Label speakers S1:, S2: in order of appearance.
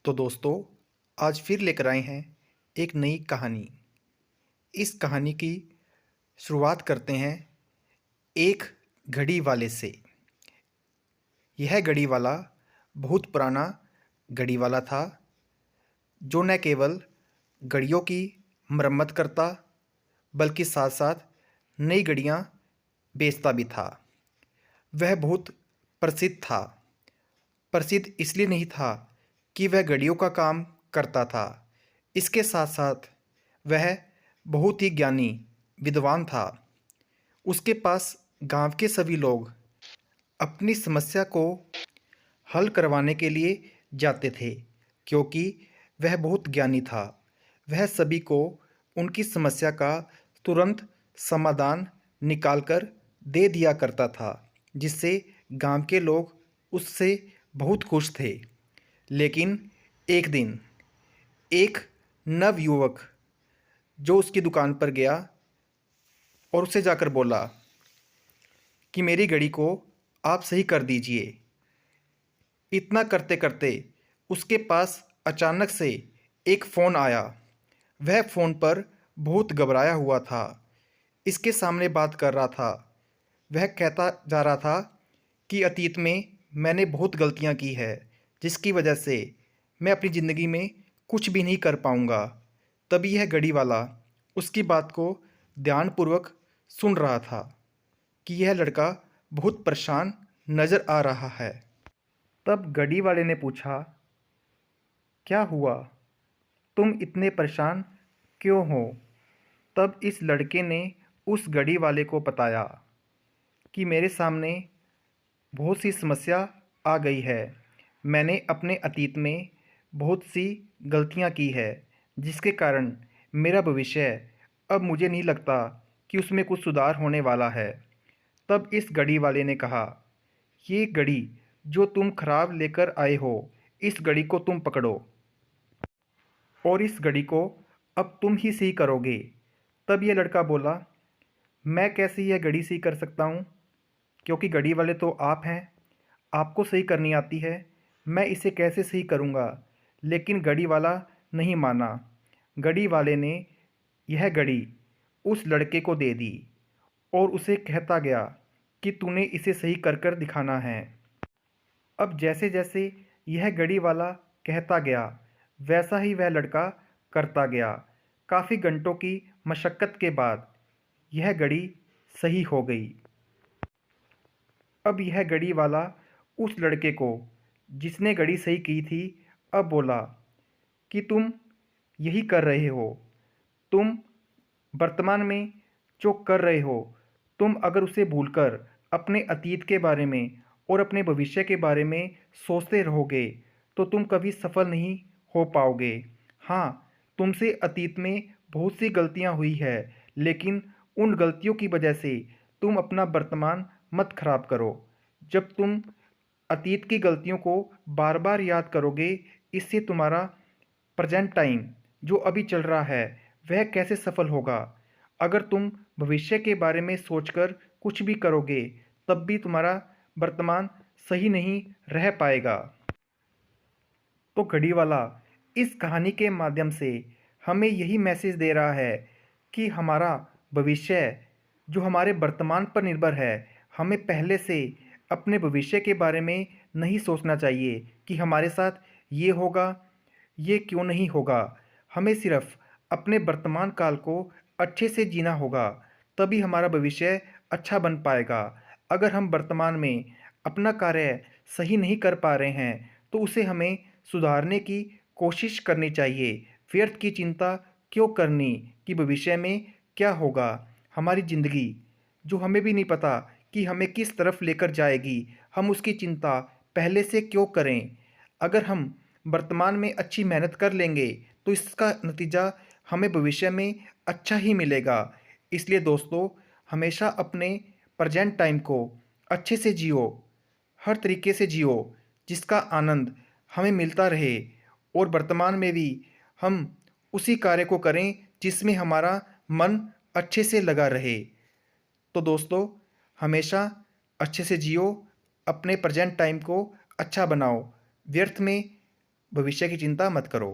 S1: तो दोस्तों, आज फिर लेकर आए हैं एक नई कहानी। इस कहानी की शुरुआत करते हैं एक घड़ी वाले से। यह घड़ी वाला बहुत पुराना घड़ी वाला था, जो न केवल घड़ियों की मरम्मत करता बल्कि साथ साथ नई घड़ियाँ बेचता भी था। वह बहुत प्रसिद्ध था। प्रसिद्ध इसलिए नहीं था कि वह घड़ियों का काम करता था, इसके साथ साथ वह बहुत ही ज्ञानी विद्वान था। उसके पास गांव के सभी लोग अपनी समस्या को हल करवाने के लिए जाते थे, क्योंकि वह बहुत ज्ञानी था। वह सभी को उनकी समस्या का तुरंत समाधान निकाल कर दे दिया करता था, जिससे गांव के लोग उससे बहुत खुश थे। लेकिन एक दिन एक नवयुवक जो उसकी दुकान पर गया और उससे जाकर बोला कि मेरी घड़ी को आप सही कर दीजिए। इतना करते करते उसके पास अचानक से एक फ़ोन आया। वह फ़ोन पर बहुत घबराया हुआ था, इसके सामने बात कर रहा था। वह कहता जा रहा था कि अतीत में मैंने बहुत गलतियां की है, जिसकी वजह से मैं अपनी ज़िंदगी में कुछ भी नहीं कर पाऊंगा। तभी यह घड़ी वाला उसकी बात को ध्यानपूर्वक सुन रहा था कि यह लड़का बहुत परेशान नज़र आ रहा है। तब घड़ी वाले ने पूछा, क्या हुआ? तुम इतने परेशान क्यों हो? तब इस लड़के ने उस घड़ी वाले को बताया कि मेरे सामने बहुत सी समस्या आ गई है। मैंने अपने अतीत में बहुत सी गलतियां की है, जिसके कारण मेरा भविष्य अब मुझे नहीं लगता कि उसमें कुछ सुधार होने वाला है। तब इस घड़ी वाले ने कहा, ये घड़ी जो तुम खराब लेकर आए हो, इस घड़ी को तुम पकड़ो और इस घड़ी को अब तुम ही सही करोगे। तब यह लड़का बोला, मैं कैसे यह घड़ी सही कर सकता हूँ, क्योंकि घड़ी वाले तो आप हैं, आपको सही करनी आती है, मैं इसे कैसे सही करूँगा। लेकिन घड़ी वाला नहीं माना। घड़ी वाले ने यह घड़ी उस लड़के को दे दी और उसे कहता गया कि तूने इसे सही कर कर दिखाना है। अब जैसे जैसे यह घड़ी वाला कहता गया, वैसा ही वह लड़का करता गया। काफ़ी घंटों की मशक्क़त के बाद यह घड़ी सही हो गई। अब यह घड़ी वाला उस लड़के को, जिसने घड़ी सही की थी, अब बोला कि तुम यही कर रहे हो। तुम वर्तमान में जो कर रहे हो, तुम अगर उसे भूलकर अपने अतीत के बारे में और अपने भविष्य के बारे में सोचते रहोगे तो तुम कभी सफल नहीं हो पाओगे। हाँ, तुमसे अतीत में बहुत सी गलतियां हुई है, लेकिन उन गलतियों की वजह से तुम अपना वर्तमान मत खराब करो। जब तुम अतीत की गलतियों को बार बार याद करोगे, इससे तुम्हारा प्रेजेंट टाइम जो अभी चल रहा है वह कैसे सफल होगा। अगर तुम भविष्य के बारे में सोचकर कुछ भी करोगे, तब भी तुम्हारा वर्तमान सही नहीं रह पाएगा। तो घड़ी वाला इस कहानी के माध्यम से हमें यही मैसेज दे रहा है कि हमारा भविष्य जो हमारे वर्तमान पर निर्भर है, हमें पहले से अपने भविष्य के बारे में नहीं सोचना चाहिए कि हमारे साथ ये होगा, ये क्यों नहीं होगा। हमें सिर्फ अपने वर्तमान काल को अच्छे से जीना होगा, तभी हमारा भविष्य अच्छा बन पाएगा। अगर हम वर्तमान में अपना कार्य सही नहीं कर पा रहे हैं, तो उसे हमें सुधारने की कोशिश करनी चाहिए। व्यर्थ की चिंता क्यों करनी कि भविष्य में क्या होगा। हमारी ज़िंदगी जो हमें भी नहीं पता कि हमें किस तरफ लेकर जाएगी, हम उसकी चिंता पहले से क्यों करें। अगर हम वर्तमान में अच्छी मेहनत कर लेंगे तो इसका नतीजा हमें भविष्य में अच्छा ही मिलेगा। इसलिए दोस्तों, हमेशा अपने प्रेजेंट टाइम को अच्छे से जियो, हर तरीके से जियो जिसका आनंद हमें मिलता रहे, और वर्तमान में भी हम उसी कार्य को करें जिसमें हमारा मन अच्छे से लगा रहे। तो दोस्तों, हमेशा अच्छे से जियो, अपने प्रेजेंट टाइम को अच्छा बनाओ, व्यर्थ में भविष्य की चिंता मत करो।